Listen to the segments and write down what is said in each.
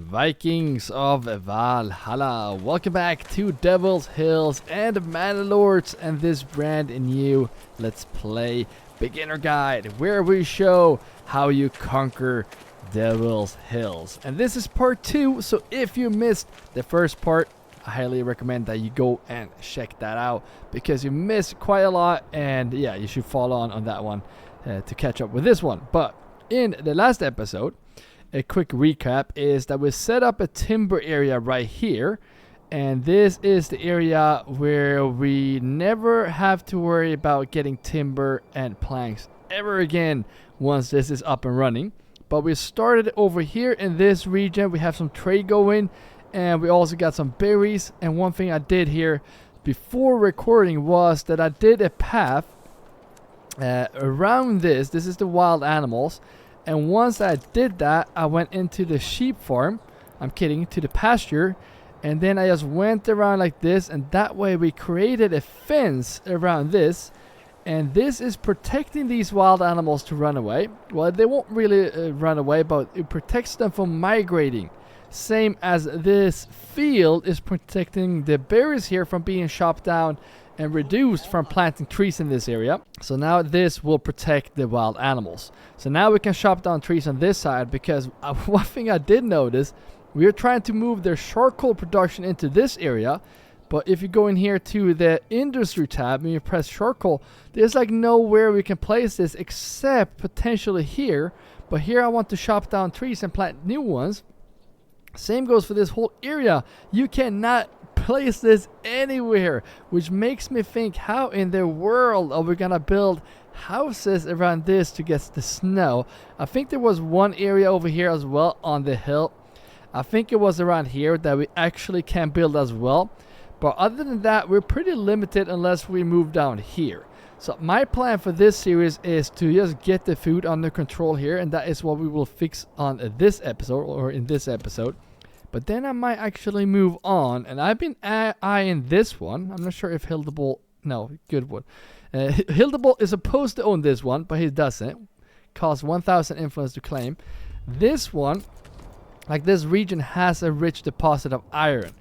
Vikings of Valhalla, welcome back to Devil's Hills and Manor Lords and this brand new Let's Play beginner guide where we show how you conquer Devil's Hills. And this is part 2, so if you missed the first part, I highly recommend that you go and check that out because you missed quite a lot, and yeah, you should follow on that one to catch up with this one. But in the last episode, a quick recap is that we set up a timber area right here, and this is the area where we never have to worry about getting timber and planks ever again once this is up and running. But we started over here in this region. We have some trade going, and we also got some berries. And one thing I did here before recording was that I did a path around this. This is the wild animals. And once I did that, I went into the sheep farm. I'm kidding, to the pasture. And then I just went around like this. And that way we created a fence around this. And this is protecting these wild animals to run away. Well, they won't really run away, but it protects them from migrating. Same as this field is protecting the berries here from being chopped down and reduced from planting trees in this area. So now this will protect the wild animals. So now we can chop down trees on this side, because one thing I did notice, we are trying to move their charcoal production into this area. But if you go in here to the industry tab and you press charcoal, there's like nowhere we can place this except potentially here. But here I want to chop down trees and plant new ones. Same goes for this whole area. You cannot place this anywhere, which makes me think, how in the world are we gonna build houses around this to get the snow? I think there was one area over here as well on the hill. I think it was around here that we actually can build as well. But other than that, we're pretty limited unless we move down here. So my plan for this series is to just get the food under control here, and that is what we will fix on this episode, or in this episode. But then I might actually move on, and I've been eyeing this one. I'm not sure if Hildebolt, no, Goodwood. Hildebolt is supposed to own this one, but he doesn't. Costs 1,000 influence to claim. This one, like this region, has a rich deposit of iron.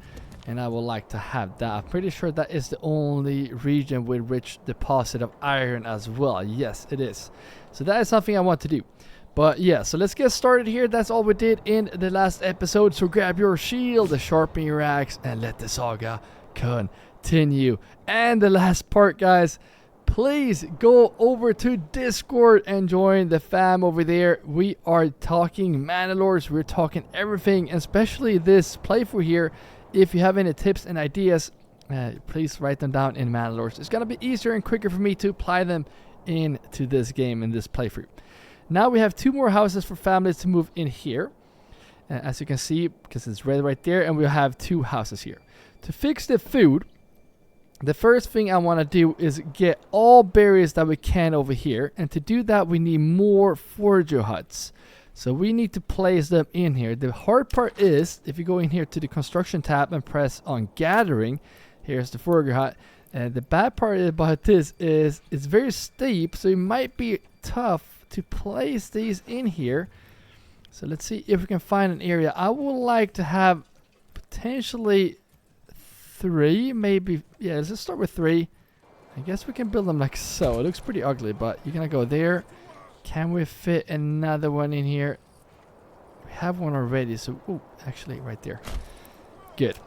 And I would like to have that. I'm pretty sure that is the only region with rich deposit of iron as well. Yes, it is. So that is something I want to do. But yeah, so let's get started here. That's all we did in the last episode. So grab your shield, sharpen your axe, and let the saga continue. And the last part, guys, please go over to Discord and join the fam over there. We are talking Manor Lords. We're talking everything, especially this playthrough here. If you have any tips and ideas, please write them down in Manor Lords. It's going to be easier and quicker for me to apply them into this game, in this playthrough. Now we have 2 more houses for families to move in here. As you can see, because it's red right there, and we'll have 2 houses here. To fix the food, the first thing I want to do is get all berries that we can over here. And to do that, we need more forager huts. So we need to place them in here. The hard part is, if you go in here to the construction tab and press on gathering, here's the forager hut. And the bad part about this is it's very steep, so it might be tough to place these in here. So let's see if we can find an area. I would like to have potentially 3, maybe. Yeah, let's just start with 3. I guess we can build them like so. It looks pretty ugly, but you're gonna go there. Can we fit another one in here? We have one already, so ooh, actually right there. Good.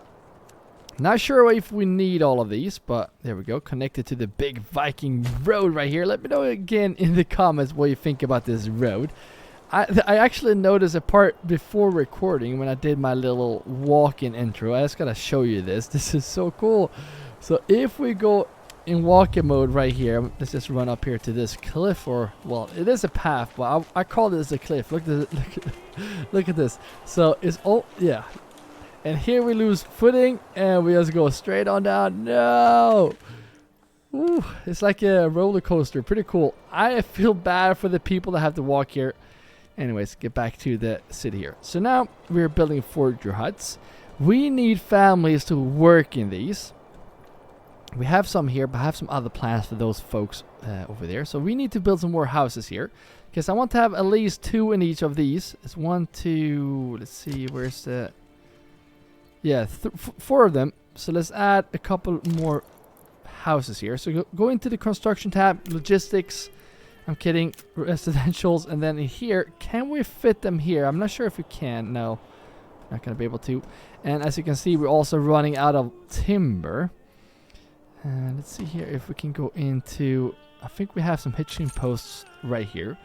Not sure if we need all of these, but there we go. Connected to the big Viking road right here. Let me know again in the comments what you think about this road. I actually noticed a part before recording when I did my little walk-in intro. I just gotta show you this. This is so cool. So if we go in walking mode right here, let's just run up here to this cliff, or well, it is a path, but I call this a cliff. Look at this. So it's all, yeah. And here we lose footing, and we just go straight on down. No! Ooh, it's like a roller coaster. Pretty cool. I feel bad for the people that have to walk here. Anyways, get back to the city here. So now we're building forager huts. We need families to work in these. We have some here, but I have some other plans for those folks over there. So we need to build some more houses here. Because I want to have at least 2 in each of these. It's 1, 2. Let's see, where's the... Yeah, 4 of them. So let's add a couple more houses here. So go into the construction tab, logistics. I'm kidding, residentials, and then in here, can we fit them here? I'm not sure if we can. No, not gonna be able to. And as you can see, we're also running out of timber. And let's see here if we can go into... I think we have some hitching posts right here.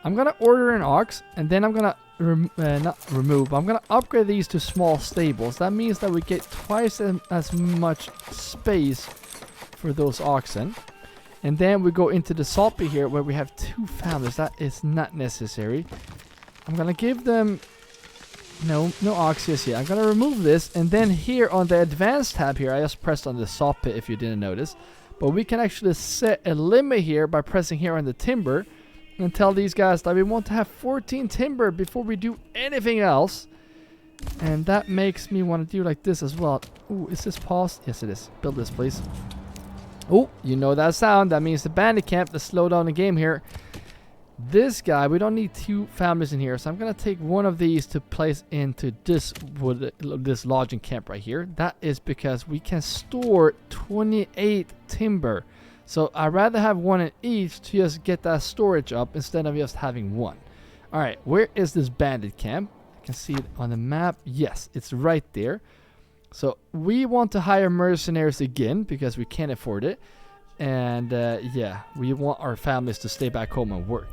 I'm gonna order an ox, and then I'm gonna not remove, but I'm gonna upgrade these to small stables. That means that we get twice as much space for those oxen. And then we go into the salt pit here where we have 2 families. That is not necessary. I'm gonna give them no oxes here. I'm gonna remove this, and then here on the advanced tab here, I just pressed on the salt pit if you didn't notice. But we can actually set a limit here by pressing here on the timber and tell these guys that we want to have 14 timber before we do anything else. And that makes me want to do like this as well. Ooh, is this paused? Yes, it is. Build this, please. Oh, you know that sound. That means the bandit camp. Let's slow down the game here. This guy, we don't need 2 families in here. So I'm going to take one of these to place into this this lodging camp right here. That is because we can store 28 timber. So I'd rather have 1 in each to just get that storage up instead of just having 1. All right, where is this bandit camp? I can see it on the map. Yes, it's right there. So we want to hire mercenaries again because we can't afford it. And yeah, we want our families to stay back home and work.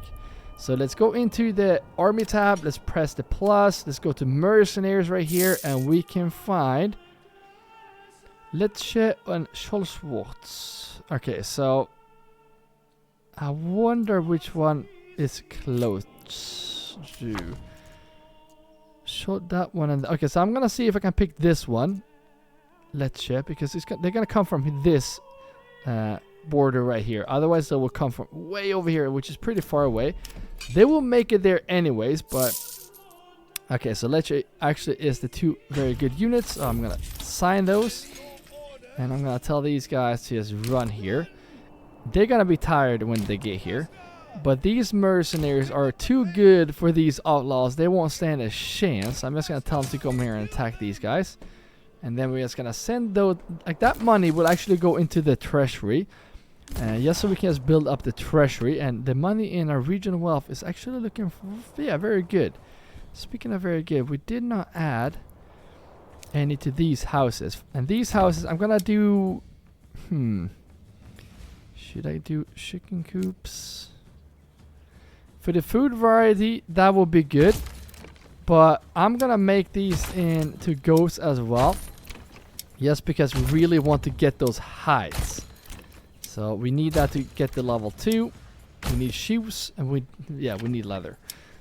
So let's go into the army tab. Let's press the plus. Let's go to mercenaries right here. And we can find Lecce and Scholzwarts. Okay, so I wonder which one is close to. Show that one. And okay, so I'm going to see if I can pick this one. Lecce, because they're going to come from this border right here. Otherwise they will come from way over here, which is pretty far away. They will make it there anyways, but okay, so Lecce actually is the 2 very good units. So I'm gonna sign those, and I'm gonna tell these guys to just run here. They're gonna be tired when they get here, but these mercenaries are too good for these outlaws. They won't stand a chance. I'm just gonna tell them to come here and attack these guys. And then we're just gonna send those, like that money will actually go into the treasury. Just so we can just build up the treasury. And the money in our regional wealth is actually looking for, yeah, very good. Speaking of very good, we did not add any to these houses. And these houses, I'm gonna do, should I do chicken coops? For the food variety, that will be good. But I'm gonna make these into goats as well. Just because we really want to get those hides. So we need that to get the level 2. We need shoes, and we need leather.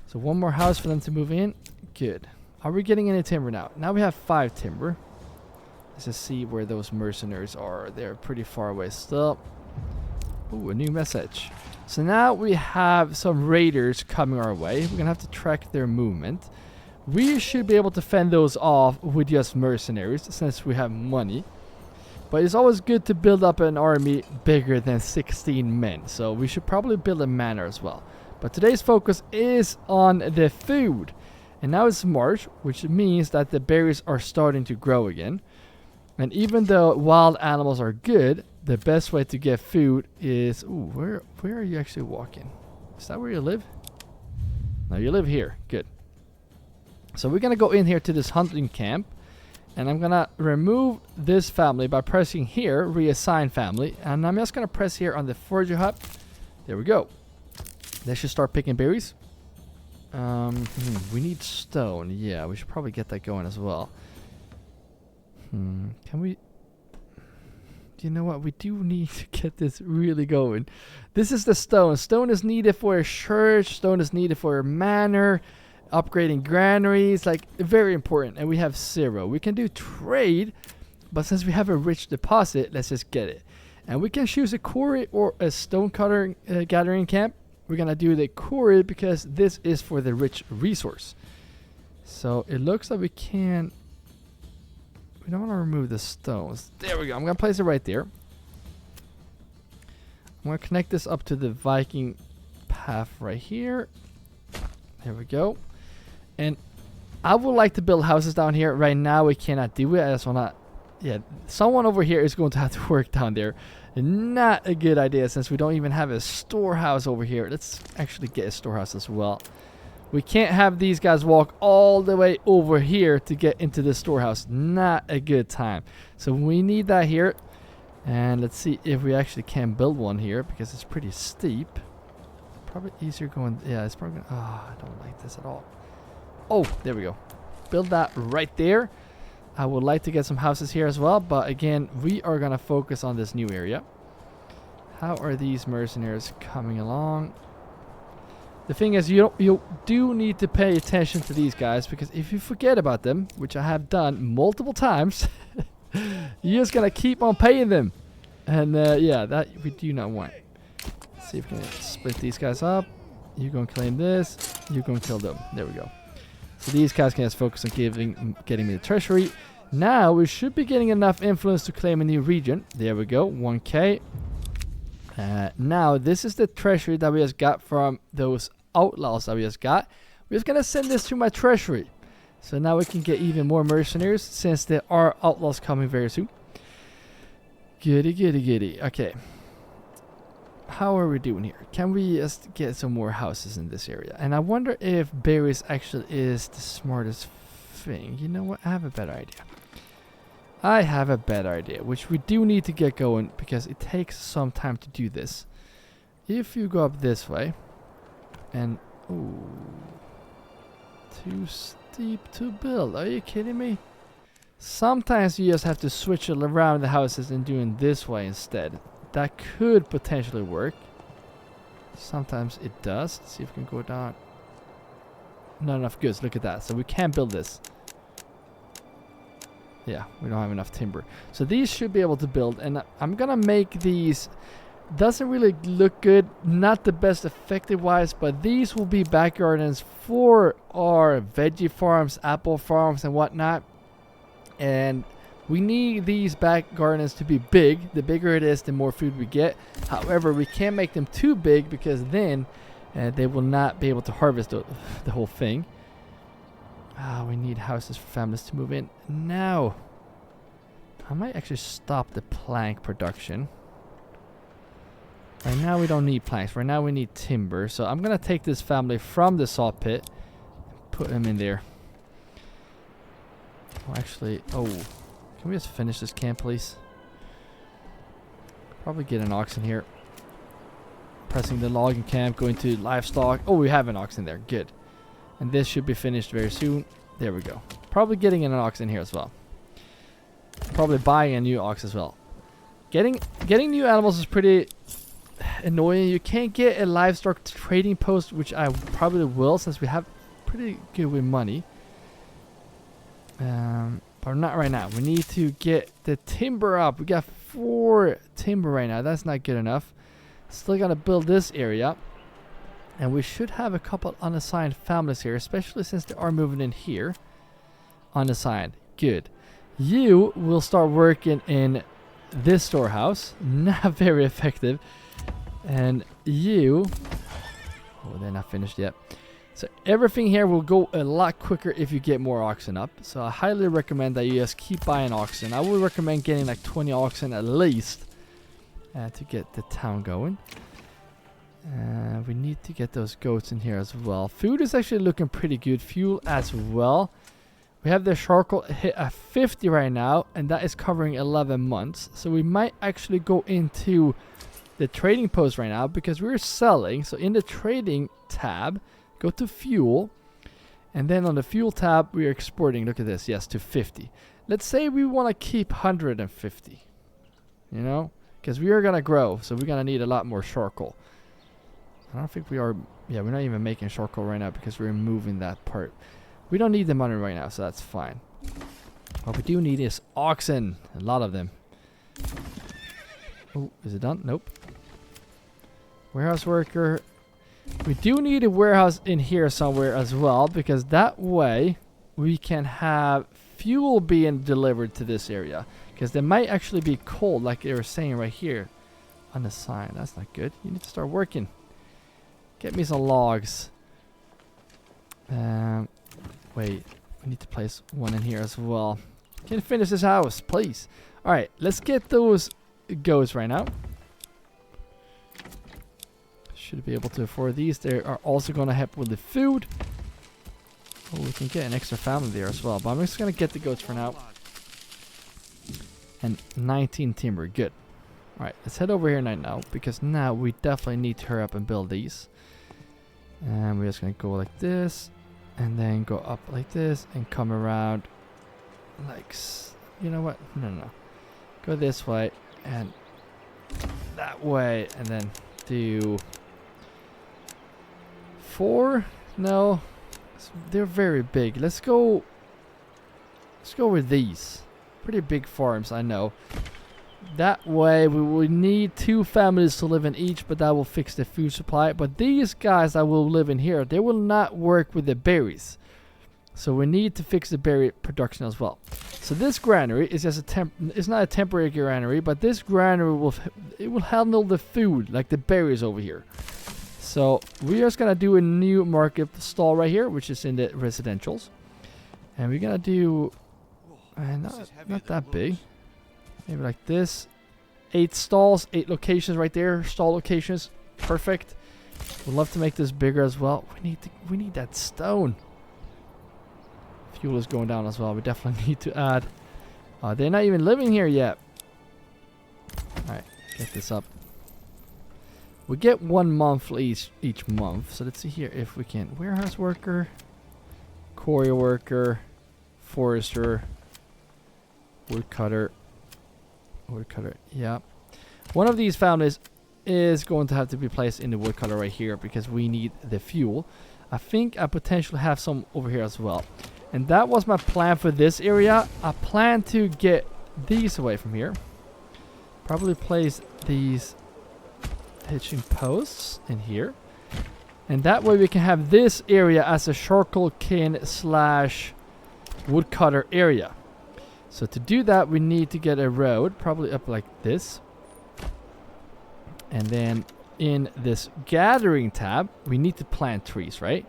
So 1 more house for them to move in. Good. Are we getting any timber now? Now we have 5 timber. Let's just see where those mercenaries are. They're pretty far away still. Ooh, a new message. So now we have some raiders coming our way. We're gonna have to track their movement. We should be able to fend those off with just mercenaries since we have money. But it's always good to build up an army bigger than 16 men. So we should probably build a manor as well. But today's focus is on the food. And now it's March, which means that the berries are starting to grow again. And even though wild animals are good, the best way to get food is... Ooh, where are you actually walking? Is that where you live? No, you live here. Good. So we're going to go in here to this hunting camp. And I'm going to remove this family by pressing here, reassign family. And I'm just going to press here on the forager hut. There we go. They should start picking berries. We need stone. Yeah, we should probably get that going as well. Can we... You know what? We do need to get this really going. This is the stone. Stone is needed for a church. Stone is needed for a manor. Upgrading granaries, like very important. And we have 0. We can do trade, but since we have a rich deposit, let's just get it. And we can choose a quarry or a stone cutter gathering camp. We're gonna do the quarry because this is for the rich resource. So it looks like we can. We don't want to remove the stones. There we go. I'm gonna place it right there. I'm gonna connect this up to the Viking half right here. There we go. And I would like to build houses down here. Right now we cannot do it. I just want to, yeah, someone over here is going to have to work down there. Not a good idea since we don't even have a storehouse over here. Let's actually get a storehouse as well. We can't have these guys walk all the way over here to get into the storehouse. Not a good time. So we need that here. And let's see if we actually can build one here because it's pretty steep. Probably easier going, yeah, it's probably gonna, oh, I don't like this at all. Oh, there we go. Build that right there. I would like to get some houses here as well, but again, we are gonna focus on this new area. How are these mercenaries coming along? The thing is, you do need to pay attention to these guys, because if you forget about them, which I have done multiple times, you're just gonna keep on paying them, and yeah, that we do not want. Let's see if we can split these guys up. You're gonna claim this. You're gonna kill them. There we go. So these guys can just focus on getting me the treasury. Now we should be getting enough influence to claim a new region. There we go, 1k. Now this is the treasury that we just got from those outlaws that we just got. We're just gonna send this to my treasury. So now we can get even more mercenaries since there are outlaws coming very soon. Goody, goody, goody. Okay. How are we doing here? Can we just get some more houses in this area? And I wonder if berries actually is the smartest thing. You know what? I have a better idea. I have a better idea, which we do need to get going because it takes some time to do this. If you go up this way, and ooh, too steep to build. Are you kidding me? Sometimes you just have to switch it around the houses and doing this way instead. That could potentially work. Sometimes it does. Let's see if we can go down. Not enough goods. Look at that. So we can't build this. Yeah, we don't have enough timber. So these should be able to build. And I'm going to make these. Doesn't really look good. Not the best effective wise. But these will be back gardens for our veggie farms, apple farms and whatnot. And we need these back gardens to be big. The bigger it is, the more food we get. However, we can't make them too big because then they will not be able to harvest the whole thing. We need houses for families to move in. Now, I might actually stop the plank production. Right now we don't need planks. Right now we need timber. So I'm going to take this family from the saw pit and put them in there. Oh, actually, can we just finish this camp, please? Probably get an ox in here. Pressing the logging camp, going to livestock. Oh, we have an ox in there. Good. And this should be finished very soon. There we go. Probably getting an ox in here as well. Probably buying a new ox as well. Getting new animals is pretty annoying. You can't get a livestock trading post, which I probably will since we have pretty good with money. But not right now. We need to get the timber up. We got 4 timber right now. That's not good enough. Still gotta build this area. And we should have a couple unassigned families here, especially since they are moving in here. Unassigned. Good. You will start working in this storehouse. Not very effective. And you... oh, they're not finished yet. So everything here will go a lot quicker if you get more oxen up. So I highly recommend that you just keep buying oxen. I would recommend getting like 20 oxen at least to get the town going. We need to get those goats in here as well. Food is actually looking pretty good. Fuel as well. We have the charcoal hit at 50 right now, and that is covering 11 months. So we might actually go into the trading post right now because we're selling. So in the trading tab, go to fuel, and then on the fuel tab we're exporting. Look at this, yes, to 50. Let's say we want to keep 150, you know, because we are gonna grow, so we're gonna need a lot more charcoal. I don't think we are. Yeah, we're not even making charcoal right now because we're moving that part. We don't need the money right now, so that's fine. What we do need is oxen, a lot of them. Oh, is it done? Nope. Warehouse worker. We do need a warehouse in here somewhere as well, because that way we can have fuel being delivered to this area, because there might actually be coal like they were saying right here on the sign. That's not good. You need to start working. Get me some logs. Wait, we need to place one in here as well. Can you finish this house, please? Alright, let's get those goats right now. Should be able to afford these. They are also going to help with the food. Oh, we can get an extra family there as well. But I'm just going to get the goats for now. And 19 timber. Good. Alright, let's head over here right now. Because now we definitely need to hurry up and build these. And we're just going to go like this. And then go up like this. And come around like... You know what? No. Go this way. And that way. And then do... 4? No. They're very big. Let's go with these. Pretty big farms, I know. That way we will need 2 families to live in each, but that will fix the food supply. But these guys that will live in here, they will not work with the berries. So we need to fix the berry production as well. So this granary is just it's not a temporary granary, but this granary will handle the food, like the berries over here. So we're just gonna do a new market stall right here, which is in the residentials. And we're gonna do not that big. Maybe like this. 8 stalls, 8 locations right there. Stall locations. Perfect. We'd love to make this bigger as well. We need that stone. Fuel is going down as well. We definitely need to add. They're not even living here yet. Alright, get this up. We get 1 month each month. So let's see here if we can. Warehouse worker, quarry worker, forester, woodcutter. Yeah. One of these families is going to have to be placed in the woodcutter right here because we need the fuel. I think I potentially have some over here as well. And that was my plan for this area. I plan to get these away from here. Probably place these hitching posts in here. And that way we can have this area as a charcoal kiln / woodcutter area. So to do that, we need to get a road, probably up like this. And then in this gathering tab, we need to plant trees, right?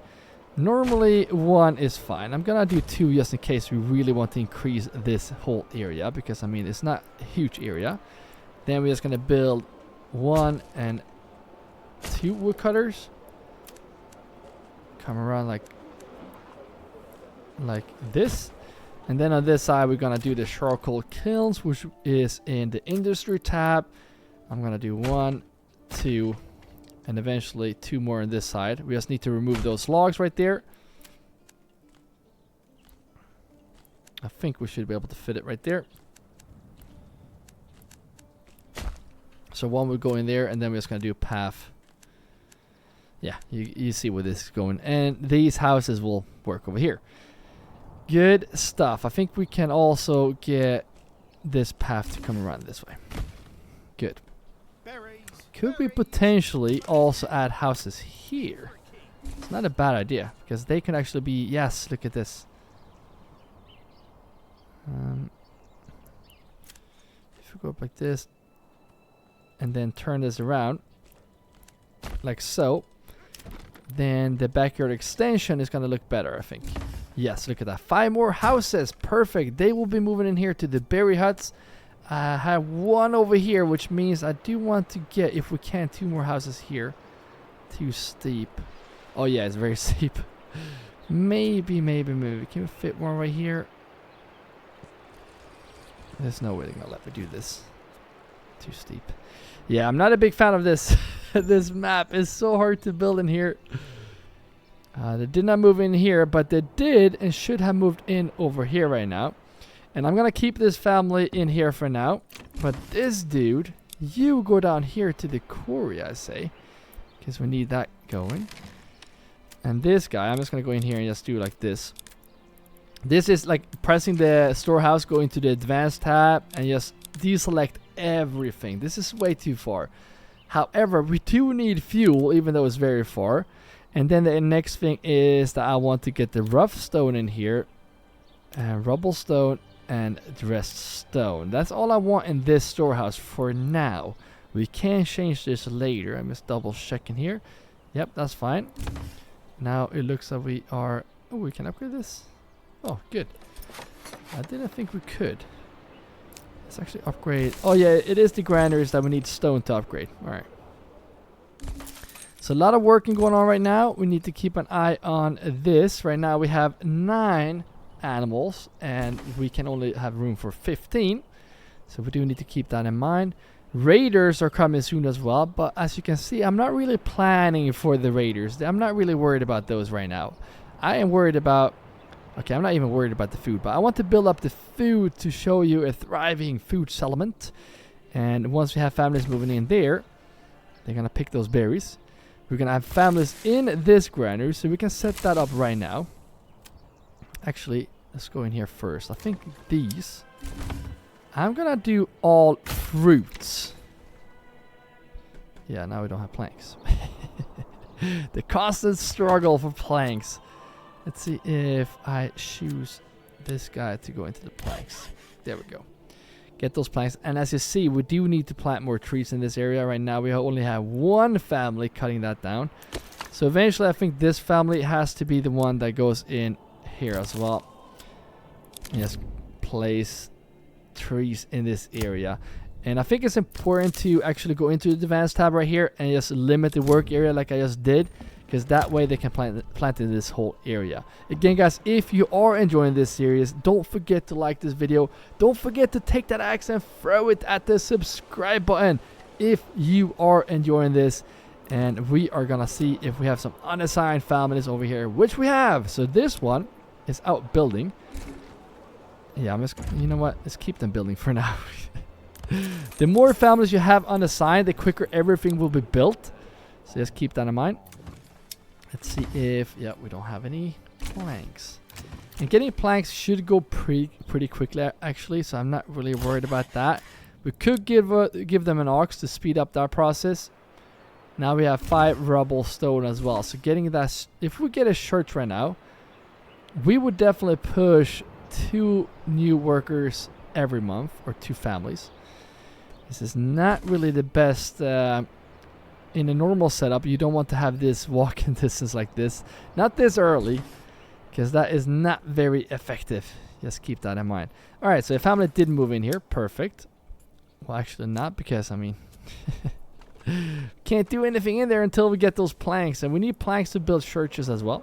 Normally 1 is fine. I'm gonna do 2 just in case we really want to increase this whole area, because I mean it's not a huge area. Then we're just gonna build 1 and 2 woodcutters. Come around like this. And then on this side, we're going to do the charcoal kilns, which is in the industry tab. I'm going to do 1, 2, and eventually 2 more on this side. We just need to remove those logs right there. I think we should be able to fit it right there. So 1 will go in there, and then we're just going to do a path. Yeah, you see where this is going. And these houses will work over here. Good stuff. I think we can also get this path to come around this way. Good. Could we potentially also add houses here? It's not a bad idea, because they can actually be... Yes, look at this. If we go up like this, and then turn this around, like so, then the backyard extension is going to look better, I think. Yes, look at that. 5 more houses. Perfect. They will be moving in here to the berry huts. I have 1 over here, which means I do want to get, if we can, 2 more houses here. Too steep. Oh, yeah, it's very steep. Maybe. Can we fit one right here? There's no way they're going to let me do this. Too steep. Yeah, I'm not a big fan of this. This map is so hard to build in here. They did not move in here, but they did and should have moved in over here right now. And I'm going to keep this family in here for now. But this dude, you go down here to the quarry, I say. Because we need that going. And this guy, I'm just going to go in here and just do like this. This is like pressing the storehouse, going to the advanced tab, and just deselect everything. This is way too far. However, we do need fuel, even though it's very far. And then the next thing is that I want to get the rough stone in here, and rubble stone, and dressed stone. That's all I want in this storehouse for now. We can change this later. I'm just double checking here. Yep, that's fine. Now it looks like we are... Oh, we can upgrade this? Oh, good. I didn't think we could. Let's actually upgrade... Oh yeah, it is the granaries that we need stone to upgrade. Alright. So a lot of working going on right now. We need to keep an eye on this. Right now we have 9 animals and we can only have room for 15. So we do need to keep that in mind. Raiders are coming soon as well, but as you can see, I'm not really planning for the raiders. I'm not really worried about those right now. I am worried about... Okay, I'm not even worried about the food, but I want to build up the food to show you a thriving food settlement. And once we have families moving in there, they're going to pick those berries. We're going to have families in this granary, so we can set that up right now. Actually, let's go in here first. I think these... I'm gonna do all fruits. Yeah, now we don't have planks. The constant struggle for planks. Let's see if I choose this guy to go into the planks. There we go. Get those planks. And as you see, we do need to plant more trees in this area. Right now, we only have one family cutting that down. So eventually, I think this family has to be the one that goes in here as well. Yes, place trees in this area. And I think it's important to actually go into the advanced tab right here and just limit the work area like I just did, because that way they can plant in this whole area. Again guys, if you are enjoying this series, don't forget to like this video. Don't forget to take that axe and throw it at the subscribe button if you are enjoying this. And we are gonna see if we have some unassigned families over here, which we have. So this one is out building. Yeah, I'm just, you know what? Let's keep them building for now. The more families you have unassigned, the quicker everything will be built. So just keep that in mind. Let's see if... Yeah, we don't have any planks. And getting planks should go pretty quickly, actually. So I'm not really worried about that. We could give them an ox to speed up that process. Now we have 5 rubble stone as well. So getting that... If we get a church right now, we would definitely push 2 new workers every month, or 2 families. This is not really the best in a normal setup. You don't want to have this walking distance like this, not this early, because that is not very effective. Just keep that in mind. All right, so a family did move in here. Perfect. Well, actually not, because I mean can't do anything in there until we get those planks, and we need planks to build churches as well.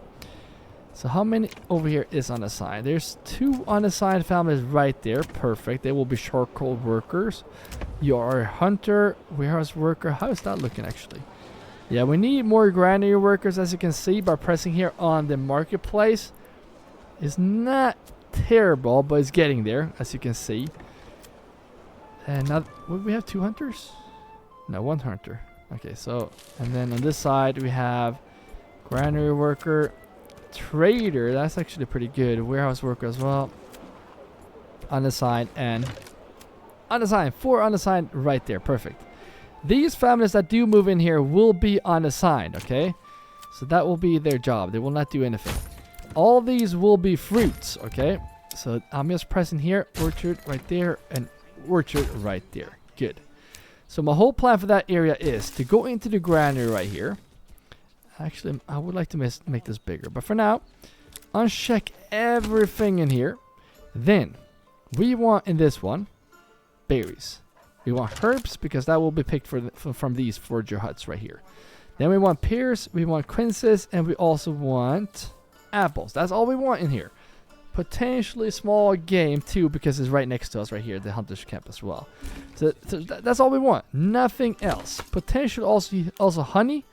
So how many over here is unassigned? There's 2 unassigned families right there. Perfect. They will be charcoal workers. You are a hunter, warehouse worker. How is that looking actually? Yeah, we need more granary workers, as you can see by pressing here on the marketplace. It's not terrible, but it's getting there, as you can see. And now, would we have 2 hunters? No, 1 hunter. Okay, so, and then on this side we have granary worker. Trader, that's actually pretty good. Warehouse worker as well. Unassigned and unassigned. 4 unassigned right there. Perfect. These families that do move in here will be unassigned, okay? So that will be their job. They will not do anything. All these will be fruits, okay? So I'm just pressing here. Orchard right there and orchard right there. Good. So my whole plan for that area is to go into the granary right here. Actually, I would like to make this bigger. But for now, uncheck everything in here. Then, we want in this one, berries. We want herbs, because that will be picked from these forager huts right here. Then we want pears, we want quinces, and we also want apples. That's all we want in here. Potentially small game too, because it's right next to us right here, the hunter's camp as well. So that's all we want. Nothing else. Potentially also honey.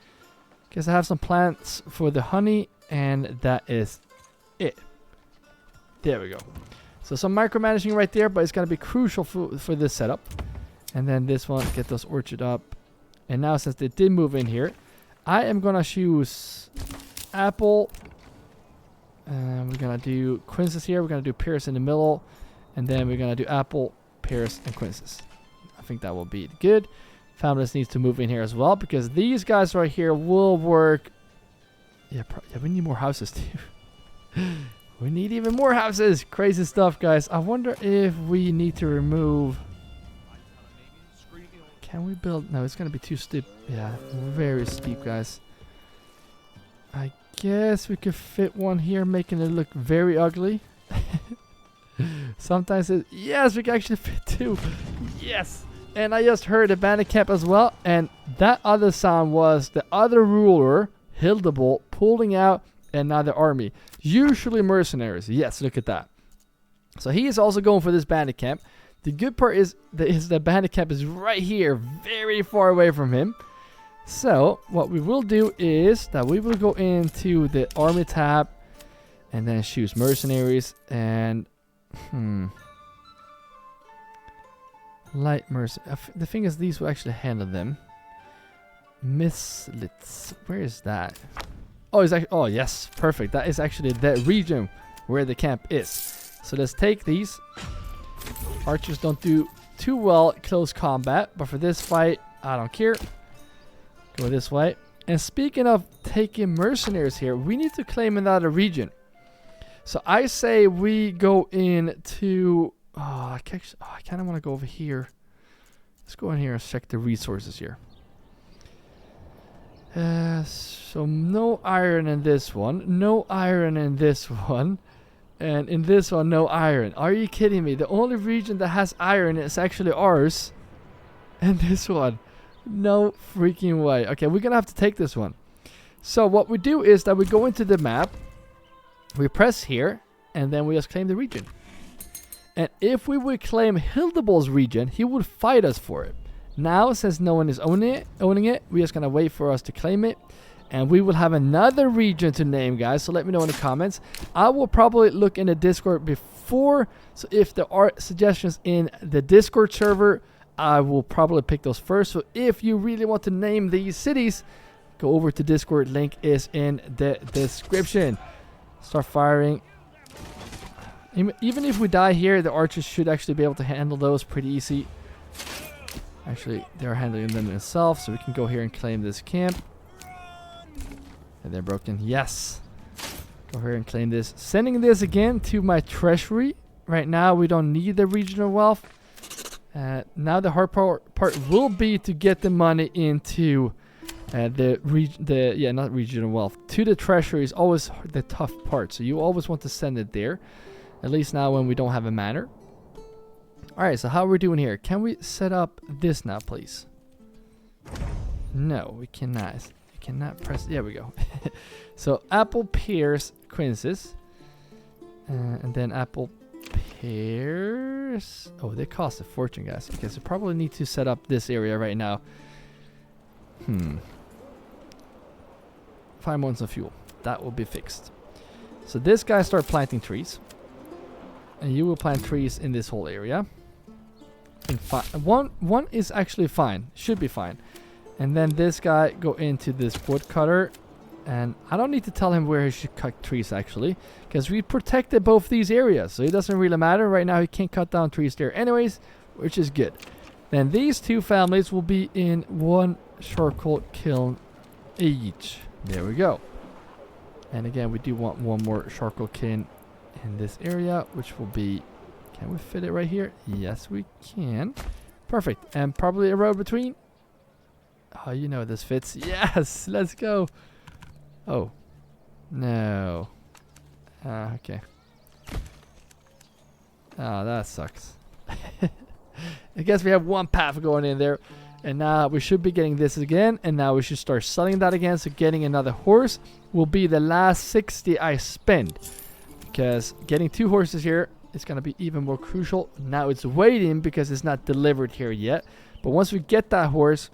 Because I have some plants for the honey, and that is it. There we go. So some micromanaging right there, but it's going to be crucial for this setup. And then this one, get those orchard up. And now since they did move in here, I am going to choose apple. And we're going to do quinces here. We're going to do pears in the middle. And then we're going to do apple, pears, and quinces. I think that will be good. Families needs to move in here as well, because these guys right here will work. Yeah, we need more houses too. We need even more houses. Crazy stuff, guys. I wonder if we need to remove... Can we build... No, it's going to be too steep. Yeah, very steep, guys. I guess we could fit one here, making it look very ugly. Sometimes yes, we can actually fit two. Yes. And I just heard a bandit camp as well. And that other sound was the other ruler, Hildebolt, pulling out another army. Usually mercenaries. Yes, look at that. So he is also going for this bandit camp. The good part is the bandit camp is right here, very far away from him. So what we will do is that we will go into the army tab and then choose mercenaries and light mercenary. The thing is, these will actually handle them. Mislits. Where is that? Oh, it's actually, oh yes, perfect. That is actually the region where the camp is. So let's take these. Archers don't do too well at close combat, but for this fight, I don't care. Go this way. And speaking of taking mercenaries here, we need to claim another region. So I say we go into... I kind of want to go over here. Let's go in here and check the resources here. So no iron in this one. No iron in this one. And in this one, no iron. Are you kidding me? The only region that has iron is actually ours. And this one. No freaking way. Okay, we're going to have to take this one. So what we do is that we go into the map. We press here. And then we just claim the region. And if we would claim Hildebolt's region, he would fight us for it. Now, since no one is owning it, we're just going to wait for us to claim it. And we will have another region to name, guys. So let me know in the comments. I will probably look in the Discord before. So if there are suggestions in the Discord server, I will probably pick those first. So if you really want to name these cities, go over to Discord. Link is in the description. Start firing. Even if we die here, the archers should actually be able to handle those pretty easy. Actually, they're handling them themselves. So we can go here and claim this camp. And they're broken. Yes. Go here and claim this. Sending this again to my treasury. Right now, we don't need the regional wealth. Now the hard part will be to get the money into not regional wealth. To the treasury is always the tough part. So you always want to send it there. At least now when we don't have a manor. Alright, so how are we doing here? Can we set up this now, please? No, we cannot. Cannot press. There we go. So apple, pears, quinces, and then apple, pears. Oh, they cost a fortune, guys. Okay, so probably need to set up this area right now. 5 months of fuel. That will be fixed. So this guy start planting trees, and you will plant trees in this whole area. And one is actually fine. Should be fine. And then this guy go into this wood cutter. And I don't need to tell him where he should cut trees actually. Because we protected both these areas. So it doesn't really matter. Right now he can't cut down trees there anyways. Which is good. Then these two families will be in one charcoal kiln each. There we go. And again we do want one more charcoal kiln in this area. Which will be... Can we fit it right here? Yes we can. Perfect. And probably a road between. Oh, you know this fits. Yes, let's go. Oh, no. Okay. Oh, that sucks. I guess we have one path going in there. And now we should be getting this again. And now we should start selling that again. So getting another horse will be the last 60 I spend. Because getting 2 horses here is going to be even more crucial. Now it's waiting because it's not delivered here yet. But once we get that horse...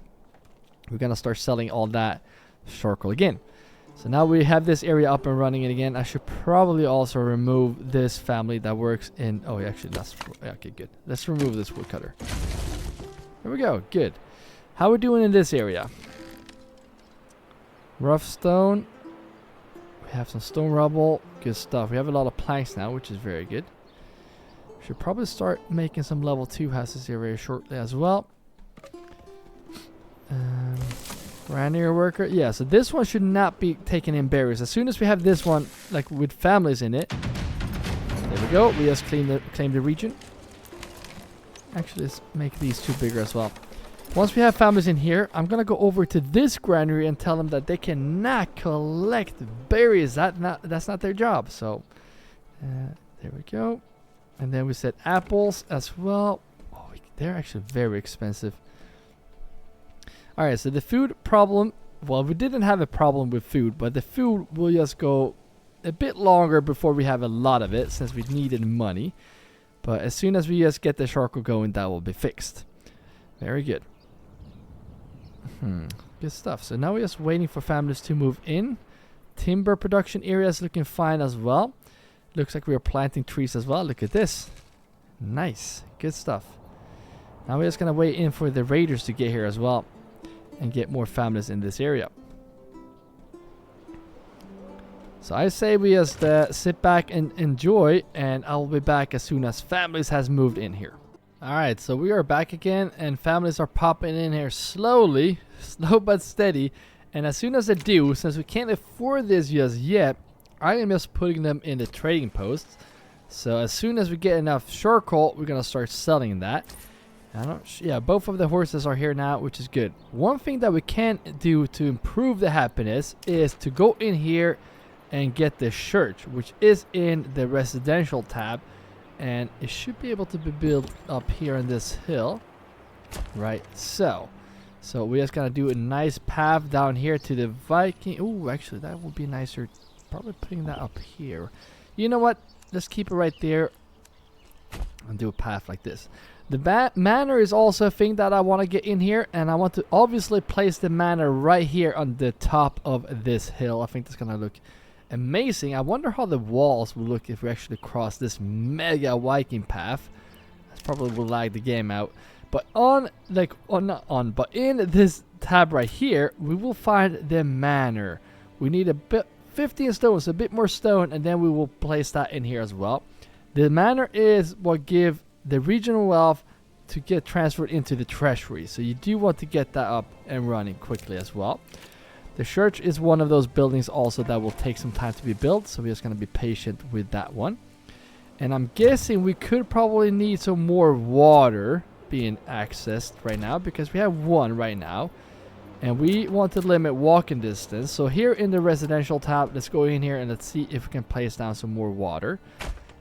We're going to start selling all that charcoal again. So now we have this area up and running. And again, I should probably also remove this family that works in... Oh, actually, that's... Okay, good. Let's remove this woodcutter. There we go. Good. How are we doing in this area? Rough stone. We have some stone rubble. Good stuff. We have a lot of planks now, which is very good. Should probably start making some level 2 houses here very shortly as well. Granier worker. Yeah, so this one should not be taking in berries. As soon as we have this one, like with families in it. There we go. We just claim the region. Actually, let's make these 2 bigger as well. Once we have families in here, I'm going to go over to this granary and tell them that they cannot collect berries. That's not their job. So there we go. And then we said apples as well. Oh, they're actually very expensive. All right, so the food problem. Well, we didn't have a problem with food, but the food will just go a bit longer before we have a lot of it, since we needed money. But as soon as we just get the charcoal going, that will be fixed. Very good. Good stuff. So now we're just waiting for families to move in. Timber production area is looking fine as well. Looks like we are planting trees as well. Look at this. Nice. Good stuff. Now we're just going to wait in for the raiders to get here as well and get more families in this area. So I say we just sit back and enjoy, and I'll be back as soon as families has moved in here. Alright, so we are back again, and families are popping in here slowly, slow but steady. And as soon as they do, since we can't afford this just yet, I am just putting them in the trading posts. So as soon as we get enough charcoal, we're gonna start selling that. Yeah, both of the horses are here now, which is good. One thing that we can do to improve the happiness is to go in here and get the church, which is in the residential tab. And it should be able to be built up here on this hill. Right, so we're just gonna do a nice path down here to the Viking. Oh, actually that would be nicer. Probably putting that up here. You know what? Let's keep it right there and do a path like this. The manor is also a thing that I want to get in here, and I want to obviously place the manor right here on the top of this hill. I think that's gonna look amazing. I wonder how the walls will look if we actually cross this mega Viking path. That probably will lag the game out. But in this tab right here, we will find the manor. We need a bit 15 stones, a bit more stone, and then we will place that in here as well. The manor is what give the regional wealth to get transferred into the treasury. So you do want to get that up and running quickly as well. The church is one of those buildings also that will take some time to be built, so we're just going to be patient with that one. And I'm guessing we could probably need some more water being accessed right now, because we have one right now. And we want to limit walking distance. So here in the residential tab, let's go in here and let's see if we can place down some more water.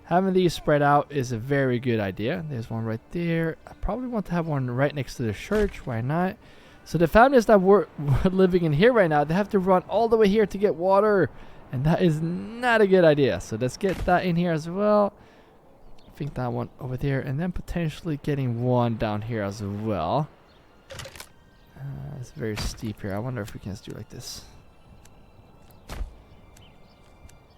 Having these spread out is a very good idea. There's one right there. I probably want to have one right next to the church. Why not? So the families that were living in here right now, they have to run all the way here to get water. And that is not a good idea. So let's get that in here as well. I think that one over there. And then potentially getting one down here as well. It's very steep here. I wonder if we can just do like this.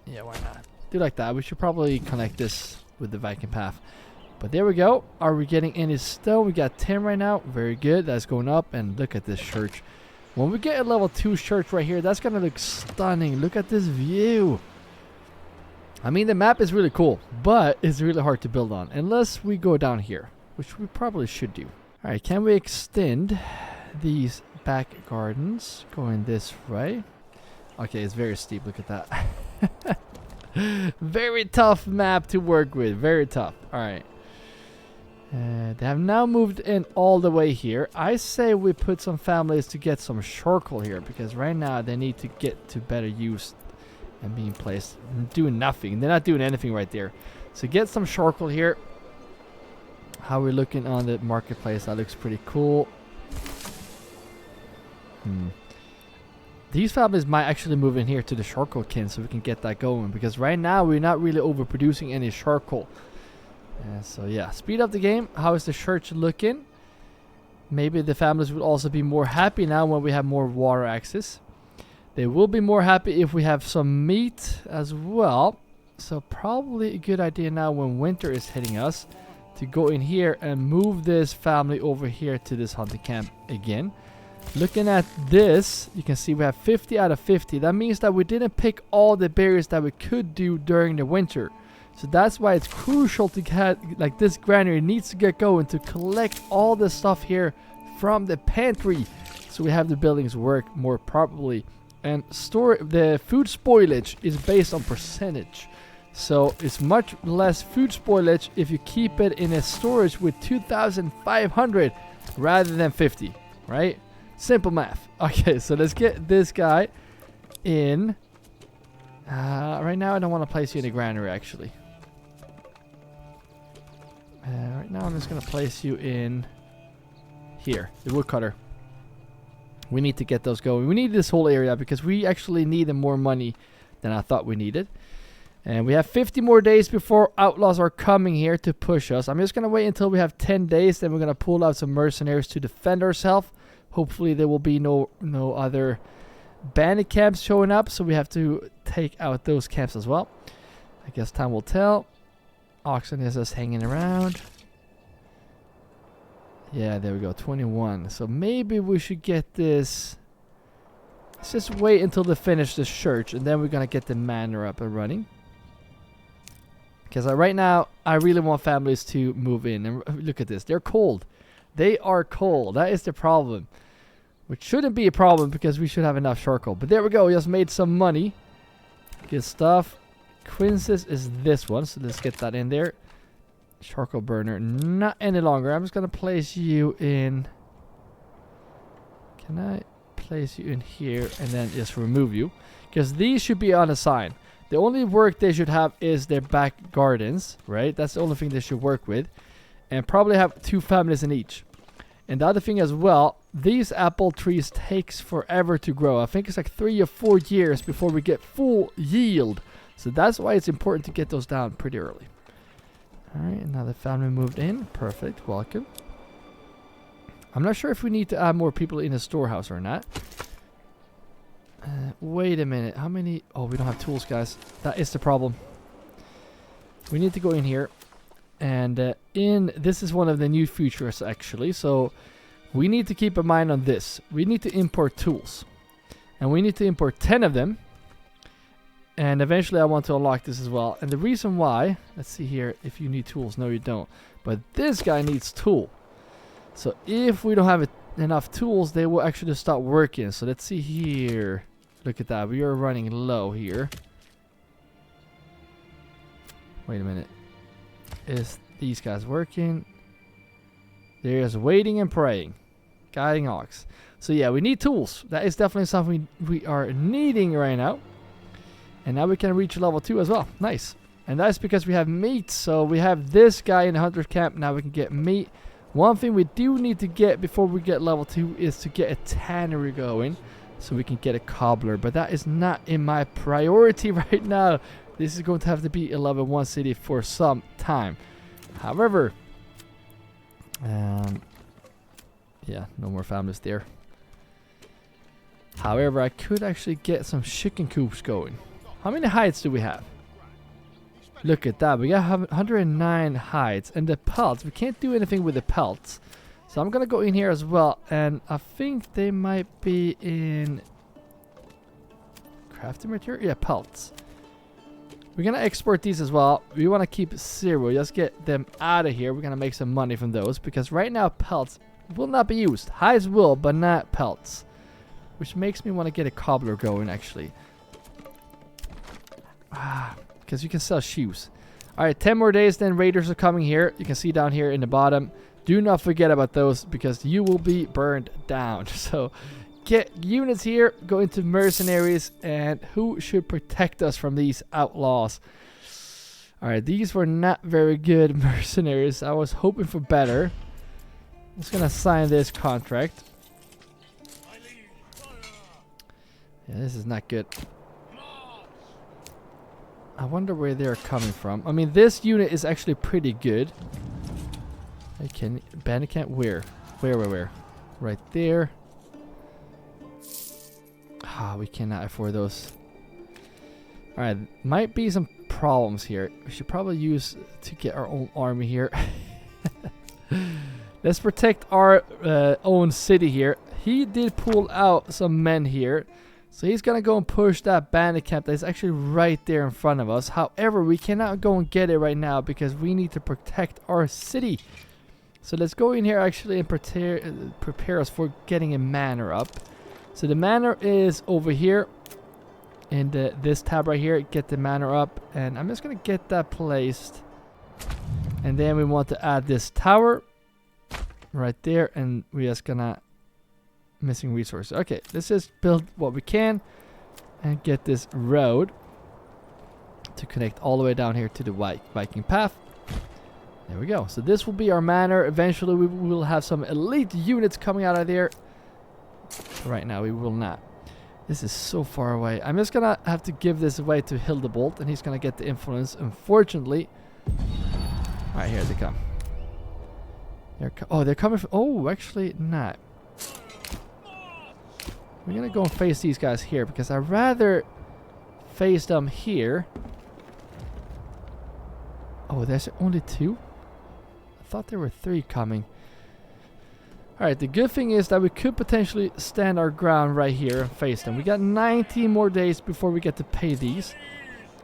Yeah, why not? Do like that. We should probably connect this with the Viking path. But there we go. Are we getting any stone? We got 10 right now. Very good. That's going up. And look at this church. When we get a level 2 church right here, that's going to look stunning. Look at this view. I mean, the map is really cool, but it's really hard to build on unless we go down here, which we probably should do. All right, can we extend these back gardens going this way? Okay, it's very steep. Look at that. Very tough map to work with. Very tough. All right. They have now moved in all the way here. I say we put some families to get some charcoal here, because right now they need to get to better use and being placed. Doing nothing. They're not doing anything right there. So get some charcoal here. How we're looking on the marketplace. That looks pretty cool. These families might actually move in here to the charcoal kin so we can get that going, because right now we're not really overproducing any charcoal. So yeah, speed up the game. How is the church looking? Maybe the families will also be more happy now when we have more water access. They will be more happy if we have some meat as well. So probably a good idea now when winter is hitting us to go in here and move this family over here to this hunting camp again. Looking at this, you can see we have 50 out of 50. That means that we didn't pick all the berries that we could do during the winter. So that's why it's crucial to get, like, this granary needs to get going to collect all the stuff here from the pantry, so we have the buildings work more properly. And the food spoilage is based on percentage. So it's much less food spoilage if you keep it in a storage with 2,500 rather than 50, right? Simple math. Okay, so let's get this guy in. Right now, I don't want to place you in the granary, actually. Right now, I'm just going to place you in here, the woodcutter. We need to get those going. We need this whole area because we actually needed more money than I thought we needed. And we have 50 more days before outlaws are coming here to push us. I'm just going to wait until we have 10 days. Then we're going to pull out some mercenaries to defend ourselves. Hopefully there will be no other bandit camps showing up. So we have to take out those camps as well. I guess time will tell. Oxen is just hanging around. Yeah, there we go. 21. So maybe we should get this. Let's just wait until they finish the church. And then we're going to get the manor up and running. Because right now, I really want families to move in. And look at this. They're cold. They are cold. That is the problem. Which shouldn't be a problem because we should have enough charcoal. But there we go. We just made some money. Good stuff. Quinces is this one. So let's get that in there. Charcoal burner. Not any longer. I'm just going to place you in. Can I place you in here and then just remove you? Because these should be on a sign. The only work they should have is their back gardens, right? That's the only thing they should work with. And probably have 2 families in each. And the other thing as well, these apple trees takes forever to grow. I think it's like 3 or 4 years before we get full yield. So that's why it's important to get those down pretty early. Alright, another family moved in. Perfect, welcome. I'm not sure if we need to add more people in the storehouse or not. Wait a minute. How many? Oh, we don't have tools, guys. That is the problem. We need to go in here. And this is one of the new features, actually. So we need to keep a mind on this. We need to import tools. And we need to import 10 of them. And eventually I want to unlock this as well. And the reason why, let's see here, if you need tools. No, you don't. But this guy needs tool. So if we don't have enough tools, they will actually start working. So let's see here. Look at that. We are running low here. Wait a minute. Is these guys working? They're just waiting and praying. Guiding ox. So yeah, we need tools. That is definitely something we are needing right now. And now we can reach level 2 as well. Nice. And that's because we have meat. So we have this guy in the hunter camp. Now we can get meat. One thing we do need to get before we get level 2 is to get a tannery going. So we can get a cobbler. But that is not in my priority right now. This is going to have to be a level 1 city for some time. However, yeah, no more families there. However, I could actually get some chicken coops going. How many hides do we have? Look at that. We got 109 hides. And the pelts. We can't do anything with the pelts. So I'm going to go in here as well. And I think they might be in crafting material. Yeah, pelts. We're going to export these as well. We want to keep 0. Just get them out of here. We're going to make some money from those. Because right now, pelts will not be used. Hides will, but not pelts. Which makes me want to get a cobbler going, actually. Because you can sell shoes. Alright, 10 more days, then raiders are coming here. You can see down here in the bottom. Do not forget about those, because you will be burned down. So, get units here. Go into mercenaries. And who should protect us from these outlaws? Alright, these were not very good mercenaries. I was hoping for better. I'm just going to sign this contract. Yeah, this is not good. I wonder where they're coming from. I mean, this unit is actually pretty good. I can bandit camp where? Where? Right there. Ah, we cannot afford those. Alright, might be some problems here. We should probably use to get our own army here. Let's protect our own city here. He did pull out some men here. So he's going to go and push that bandit camp that is actually right there in front of us. However, we cannot go and get it right now because we need to protect our city. So let's go in here actually and prepare us for getting a manor up. So the manor is over here in this tab right here. Get the manor up. And I'm just going to get that placed. And then we want to add this tower right there. And we're just going to... missing resources. Okay, let's just build what we can. and get this road to connect all the way down here to the Viking path. There we go. So this will be our manor. Eventually we will have some elite units coming out of there. Right now we will not. This is so far away. I'm just gonna have to give this away to Hildebolt, and he's gonna get the influence, unfortunately. Alright, here they come. They're coming from... Oh, actually not. We're gonna go and face these guys here, because I'd rather face them here. Oh, there's only 2? I thought there were 3 coming. Alright, the good thing is that we could potentially stand our ground right here and face them. We got 19 more days before we get to pay these.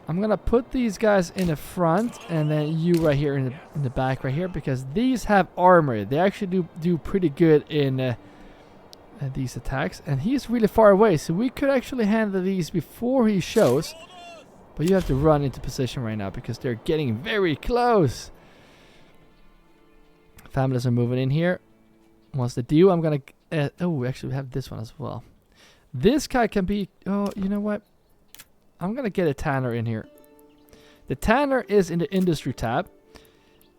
I'm gonna put these guys in the front, and then you right here in the back right here, because these have armor. They actually do pretty good in these attacks, and he's really far away, so we could actually handle these before he shows. But you have to run into position right now because they're getting very close. Families are moving in here. Once they do, I'm gonna... oh, actually we have this one as well. This guy can be... Oh, you know what? I'm gonna get a tanner in here. The tanner is in the industry tab.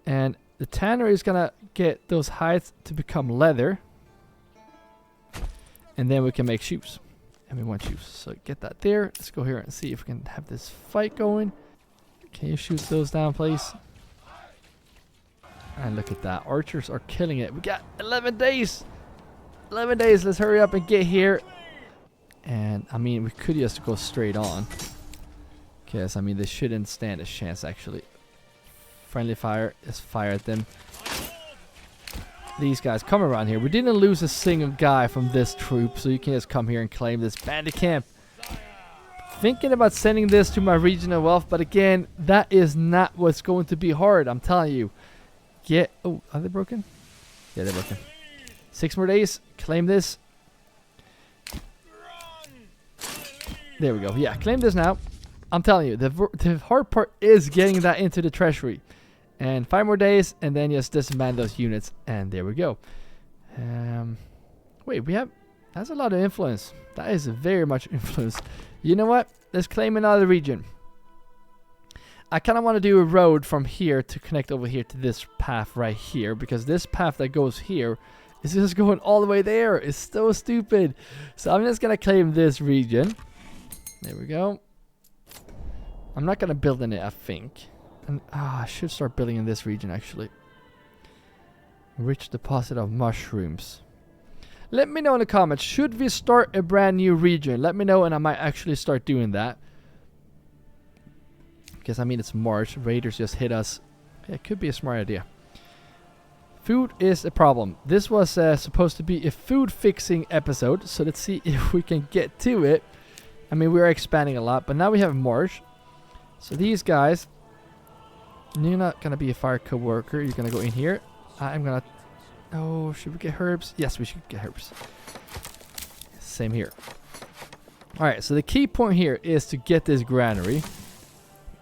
And the tanner is gonna get those hides to become leather. And then we can make shoes. And we want shoes. So get that there. Let's go here and see if we can have this fight going. Can you shoot those down, please? And look at that. Archers are killing it. We got 11 days. 11 days. Let's hurry up and get here. And, I mean, we could just go straight on. Because, I mean, they shouldn't stand a chance, actually. Friendly fire. Just fire at them. These guys, come around here. We didn't lose a single guy from this troop. So you can just come here and claim this bandit camp. Thinking about sending this to my regional wealth. But, again, that is not what's going to be hard. I'm telling you. Oh, are they broken? Yeah, they're broken. 6 more days. Claim this. There we go. Yeah, claim this now. I'm telling you, the hard part is getting that into the treasury. And 5 more days, and then just disband those units. And there we go. Wait, we have... That's a lot of influence. That is very much influence. You know what? Let's claim another region. I kind of want to do a road from here to connect over here to this path right here. Because this path that goes here is just going all the way there. It's so stupid. So I'm just going to claim this region. There we go. I'm not going to build in it, I think. And I should start building in this region, actually. Rich deposit of mushrooms. Let me know in the comments. Should we start a brand new region? Let me know, and I might actually start doing that. Because, I mean, it's March. Raiders just hit us. Yeah, it could be a smart idea. Food is a problem. This was supposed to be a food fixing episode. So let's see if we can get to it. I mean, we're expanding a lot. But now we have March. So these guys. You're not going to be a fire co-worker. You're going to go in here. I'm going to... Oh, should we get herbs? Yes, we should get herbs. Same here. Alright, so the key point here is to get this granary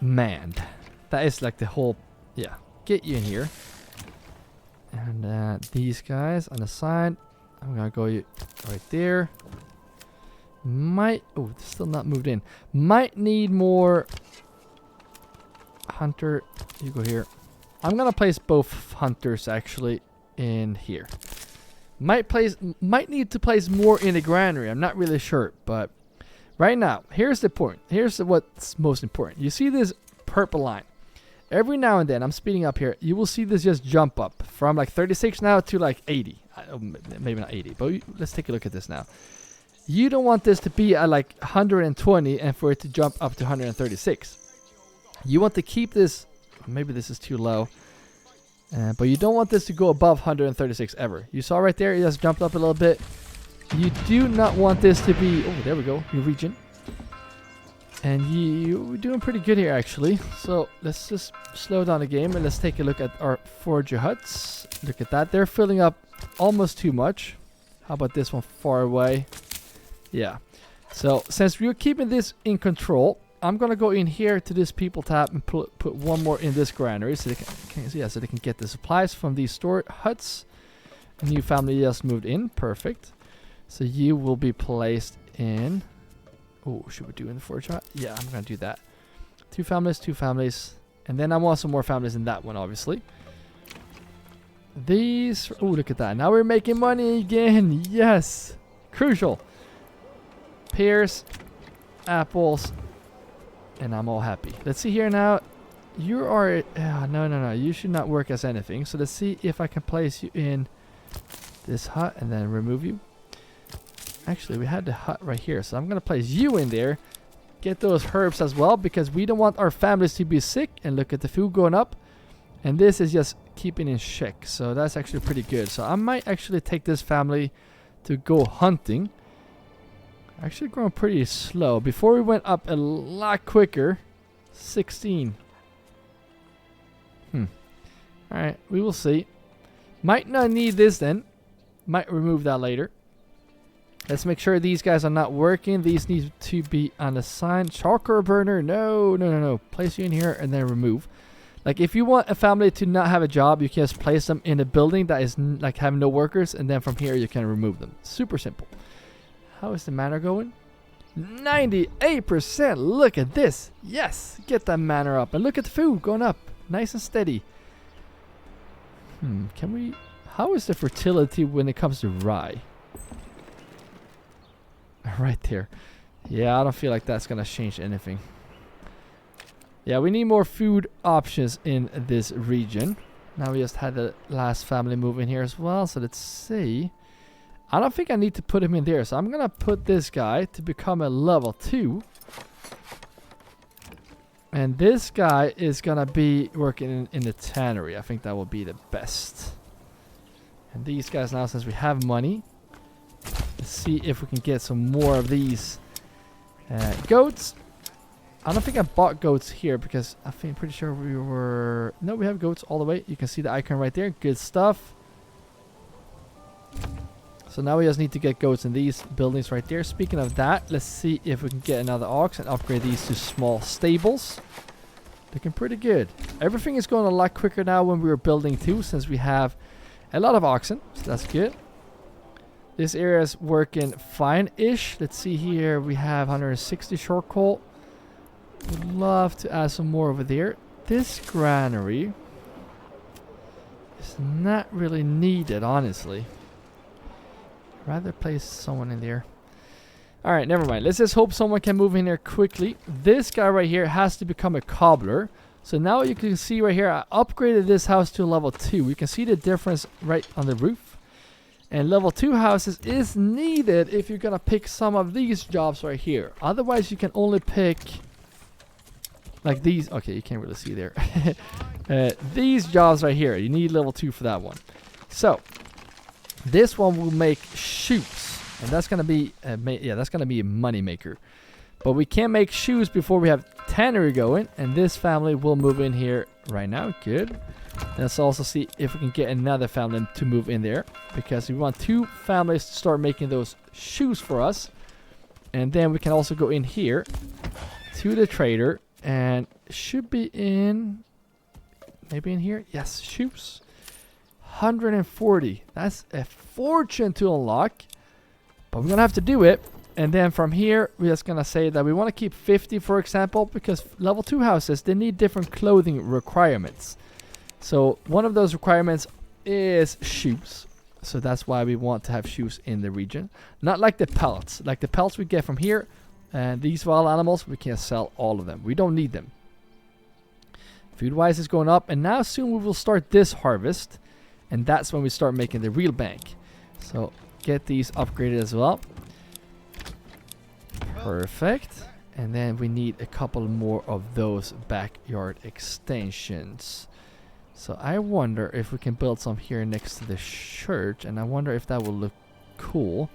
manned. That is like the whole... Yeah, get you in here. And these guys on the side. I'm going to go right there. Might... Oh, it's still not moved in. Might need more... Hunter, you go here. I'm going to place both hunters actually in here. Might need to place more in the granary. I'm not really sure, but right now, here's the point. Here's what's most important. You see this purple line. Every now and then, I'm speeding up here. You will see this just jump up from like 36 now to like 80. Maybe not 80, but let's take a look at this now. You don't want this to be at like 120 and for it to jump up to 136. You want to keep this, maybe this is too low, but you don't want this to go above 136 ever. You saw right there, it just jumped up a little bit. You do not want this to be, oh, there we go, your region. And you're doing pretty good here, actually. So let's just slow down the game and let's take a look at our forager huts. Look at that, they're filling up almost too much. How about this one far away? Yeah. So since we're keeping this in control, I'm gonna go in here to this people tab and put one more in this granary so they so they can get the supplies from these store huts. A new family just moved in, perfect. So you will be placed in. Oh, should we do in the forge hut? Yeah, I'm gonna do that. 2 families, and then I want some more families in that one, obviously. These. Oh, look at that! Now we're making money again. Yes, crucial. Pears, apples, and I'm all happy. Let's see here now. You are... no. You should not work as anything. So let's see if I can place you in this hut and then remove you. Actually, we had the hut right here. So I'm going to place you in there. Get those herbs as well, because we don't want our families to be sick. And look at the food going up. And this is just keeping in check. So that's actually pretty good. So I might actually take this family to go hunting. Actually growing pretty slow. Before we went up a lot quicker. 16. Alright, we will see. Might not need this then. Might remove that later. Let's make sure these guys are not working. These need to be unassigned. Charcoal burner. No. Place you in here and then remove. Like if you want a family to not have a job, you can just place them in a building that is like have no workers, and then from here you can remove them. Super simple. How is the manor going? 98%. Look at this. Yes, get that manor up, and look at the food going up, nice and steady. Can we? How is the fertility when it comes to rye? Right there. Yeah, I don't feel like that's gonna change anything. Yeah, we need more food options in this region. Now we just had the last family move in here as well. So let's see. I don't think I need to put him in there. So I'm going to put this guy to become a level 2. And this guy is going to be working in the tannery. I think that will be the best. And these guys now, since we have money, let's see if we can get some more of these goats. I don't think I bought goats here because I think pretty sure we were... No, we have goats all the way. You can see the icon right there. Good stuff. So now we just need to get goats in these buildings right there. Speaking of that, let's see if we can get another ox and upgrade these to small stables. Looking pretty good. Everything is going a lot quicker now when we were building too, since we have a lot of oxen. So that's good. This area is working fine-ish. Let's see here. We have 160 short coal. Would love to add some more over there. This granary is not really needed, honestly. I'd rather place someone in there. Alright, never mind. Let's just hope someone can move in here quickly. This guy right here has to become a cobbler. So now you can see right here, I upgraded this house to level 2. We can see the difference right on the roof. And level 2 houses is needed if you're going to pick some of these jobs right here. Otherwise, you can only pick... like these. Okay, you can't really see there. These jobs right here. You need level 2 for that one. So, this one will make shoes. And that's going to be... that's going to be a money maker. But we can't make shoes before we have tannery going. And this family will move in here right now. Good. Let's also see if we can get another family to move in there. Because we want 2 families to start making those shoes for us. And then we can also go in here to the trader. And should be in... maybe in here? Yes, shoes. 140. That's a fortune to unlock. But we're going to have to do it. And then from here, we're just going to say that we want to keep 50, for example. Because level 2 houses, they need different clothing requirements. So one of those requirements is shoes. So that's why we want to have shoes in the region. Not like the pellets. Like the pellets we get from here. And these wild animals, we can't sell all of them. We don't need them. Food-wise is going up. And now soon we will start this harvest. And that's when we start making the real bank. So get these upgraded as well. Perfect. And then we need a couple more of those backyard extensions. So I wonder if we can build some here next to the church. And I wonder if that will look cool.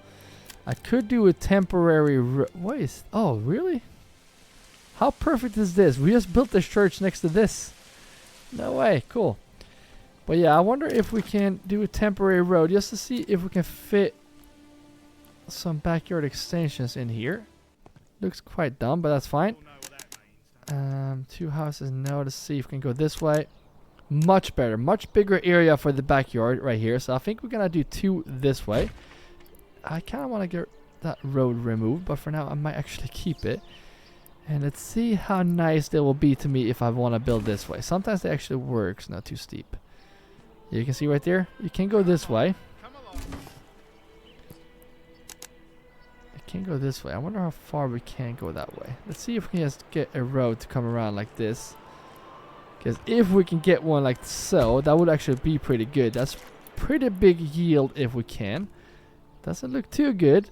I could do a temporary... what is... oh, really? How perfect is this? We just built this church next to this. No way. Cool. But yeah, I wonder if we can do a temporary road just to see if we can fit some backyard extensions in here. Looks quite dumb, but that's fine. 2 houses. No, let's see if we can go this way. Much better. Much bigger area for the backyard right here. So I think we're going to do 2 this way. I kind of want to get that road removed, but for now I might actually keep it. And let's see how nice they will be to me if I want to build this way. Sometimes they actually work, it's not too steep. You can see right there, you can go this way. I can go this way. I wonder how far we can go that way. Let's see if we can just get a road to come around like this. Because if we can get one like so, that would actually be pretty good. That's pretty big yield if we can. Doesn't look too good.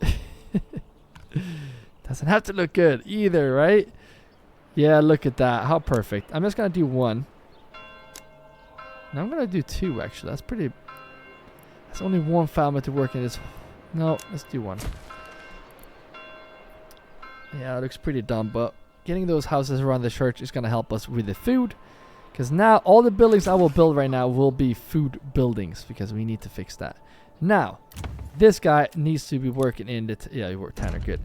Doesn't have to look good either, right? Yeah, look at that. How perfect. I'm just going to do one. Now I'm going to do two, actually. That's pretty... That's only one family to work in this. No, let's do one. Yeah, it looks pretty dumb, but getting those houses around the church is going to help us with the food. Because now all the buildings I will build right now will be food buildings, because we need to fix that. Now, this guy needs to be working in the... yeah, he worked Tanner, good.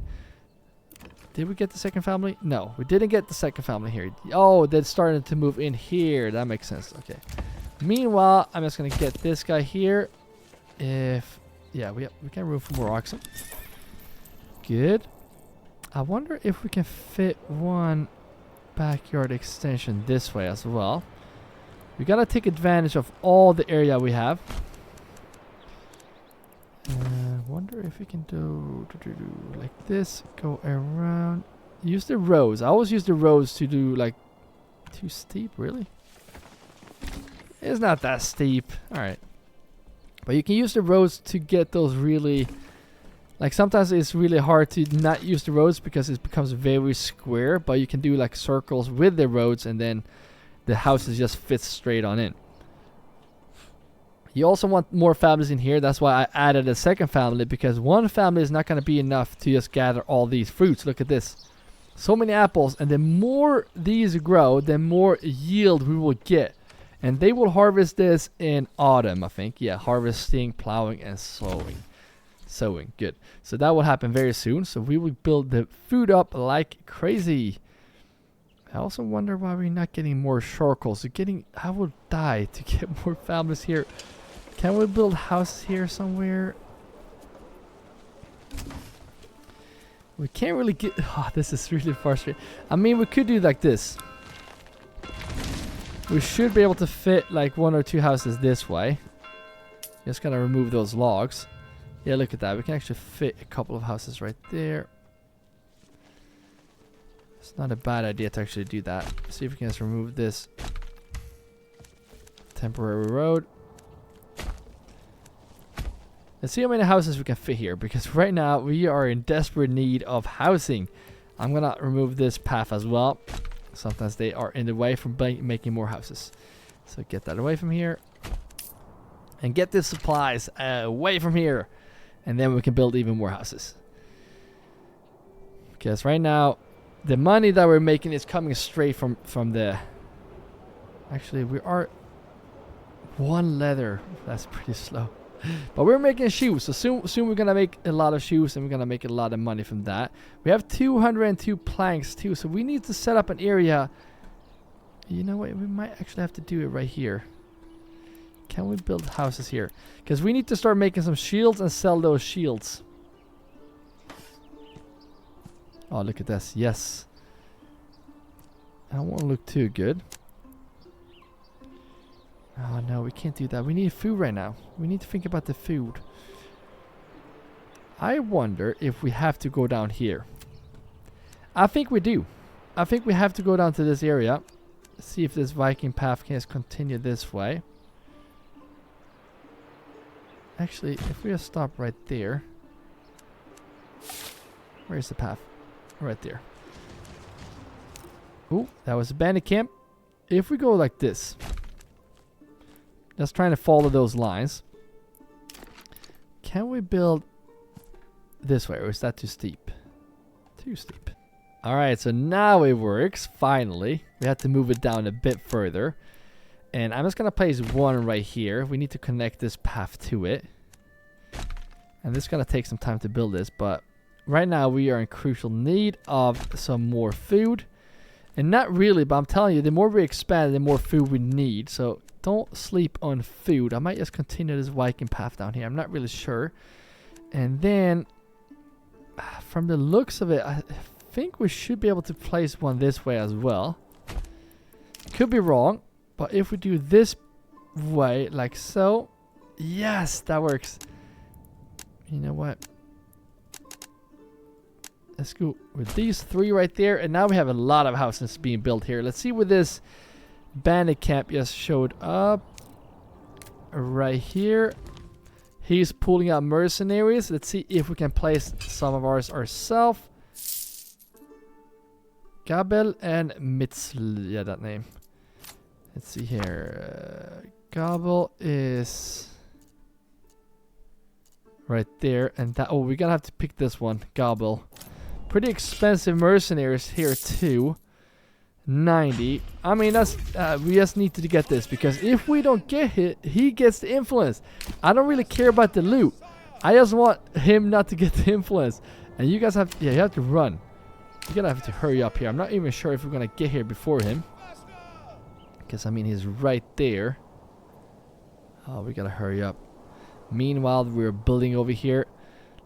Did we get the second family? No, we didn't get the second family here. Oh, they're starting to move in here. That makes sense. Okay. Meanwhile, I'm just going to get this guy here. If... yeah, we can room for more oxen. Good. I wonder if we can fit one backyard extension this way as well. We got to take advantage of all the area we have. Wonder if we can do like this, go around, use the roads. I always use the roads to do like too steep, really. It's not that steep. All right, but you can use the roads to get those really, like sometimes it's really hard to not use the roads because it becomes very square, but you can do like circles with the roads and then the houses just fit straight on in. You also want more families in here. That's why I added a second family, because one family is not going to be enough to just gather all these fruits. Look at this. So many apples. And the more these grow, the more yield we will get. And they will harvest this in autumn, I think. Yeah, harvesting, plowing, and sowing. Sowing, good. So that will happen very soon. So we will build the food up like crazy. I also wonder why we're not getting more charcoal. So I will die to get more families here. Can we build houses here somewhere? We can't really get... oh, this is really frustrating. I mean, we could do like this. We should be able to fit like one or two houses this way. Just gonna remove those logs. Yeah, look at that. We can actually fit a couple of houses right there. It's not a bad idea to actually do that. See if we can just remove this temporary road. Let's see how many houses we can fit here, because right now we are in desperate need of housing. I'm gonna remove this path as well. Sometimes they are in the way from making more houses. So get that away from here. And get the supplies away from here. And then we can build even more houses. Because right now, the money that we're making is coming straight from the... actually, we are... one leather. That's pretty slow. But we're making shoes, so soon we're gonna make a lot of shoes, and we're gonna make a lot of money from that. We have 202 planks too, so we need to set up an area. You know what? We might actually have to do it right here. Can we build houses here? Because we need to start making some shields and sell those shields. Oh, look at this. Yes. I don't want to look too good. Oh no, we can't do that. We need food right now. We need to think about the food. I wonder if we have to go down here. I think we do. I think we have to go down to this area. See if this Viking path can just continue this way. Actually, if we just stop right there. Where's the path? Right there. Oh, that was a bandit camp. If we go like this. Just trying to follow those lines. Can we build this way, or is that too steep? Too steep. Alright, so now it works, finally. We have to move it down a bit further. And I'm just going to place one right here. We need to connect this path to it. And this is going to take some time to build this, but right now we are in crucial need of some more food. And not really, but I'm telling you, the more we expand, the more food we need. So don't sleep on food. I might just continue this Viking path down here. I'm not really sure. And then from the looks of it, I think we should be able to place one this way as well. Could be wrong, but if we do this way, like so, yes, that works. You know what? Let's go with these 3 right there, and now we have a lot of houses being built here. Let's see where this bandit camp just showed up. Right here. He's pulling out mercenaries. Let's see if we can place some of ours ourselves. Gabel and Mitzl. Yeah, that name. Let's see here. Gabel is right there, and that. Oh, we're gonna have to pick this one. Gabel. Pretty expensive mercenaries here too. 90. I mean, that's we just need to get this, because if we don't get hit, he gets the influence. I don't really care about the loot. I just want him not to get the influence. And you guys have, yeah, you have to run. You're gonna have to hurry up here. I'm not even sure if we're gonna get here before him, because I mean, he's right there. Oh, we gotta hurry up. Meanwhile, we're building over here.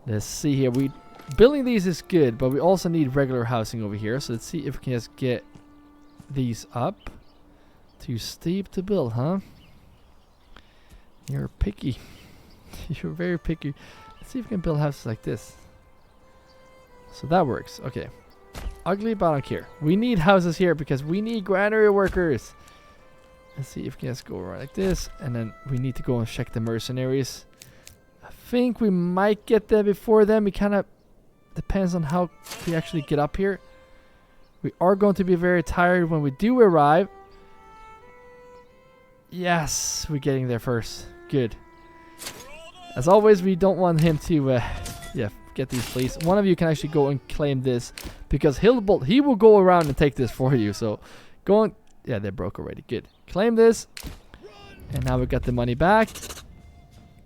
Let's see here. Building these is good, but we also need regular housing over here. So let's see if we can just get these up. Too steep to build, huh? You're picky. You're very picky. Let's see if we can build houses like this. So that works. Okay. Ugly, but I don't care. We need houses here because we need granary workers. Let's see if we can just go right like this. And then we need to go and check the mercenaries. I think we might get there before them. We kind of depends on how we actually get up here. We are going to be very tired when we do arrive. Yes, we're getting there first. Good. As always, we don't want him to yeah, get these, please. One of you can actually go and claim this, because he will go around and take this for you. So go on. Yeah, they broke already. Good. Claim this. And now we got the money back.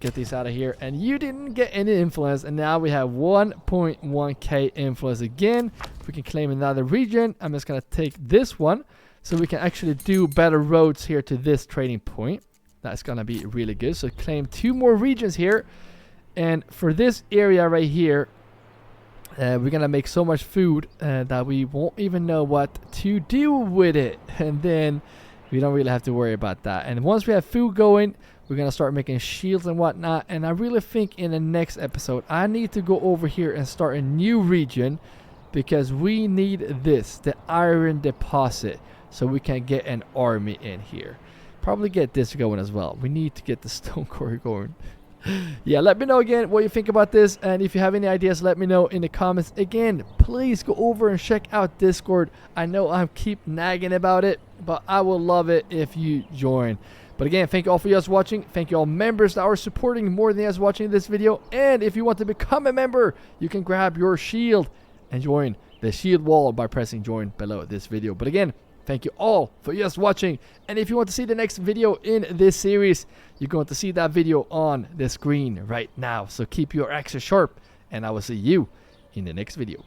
Get these out of here. And you didn't get any influence, and now we have 1.1k influence again. We can claim another region. I'm just gonna take this one so we can actually do better roads here to this trading point. That's gonna be really good. So claim 2 more regions here, and for this area right here, we're gonna make so much food that we won't even know what to do with it, and then we don't really have to worry about that. And once we have food going, we're going to start making shields and whatnot. And I really think in the next episode, I need to go over here and start a new region, because we need this, the iron deposit, so we can get an army in here. Probably get this going as well. We need to get the stone quarry going. Yeah, let me know again what you think about this. And if you have any ideas, let me know in the comments. Again, please go over and check out Discord. I know I keep nagging about it, but I will love it if you join. But again, thank you all for you guys watching. Thank you all members that are supporting more than you guys watching this video. And if you want to become a member, you can grab your shield and join the shield wall by pressing join below this video. But again, thank you all for you guys watching. And if you want to see the next video in this series, you're going to see that video on the screen right now. So keep your axes sharp, and I will see you in the next video.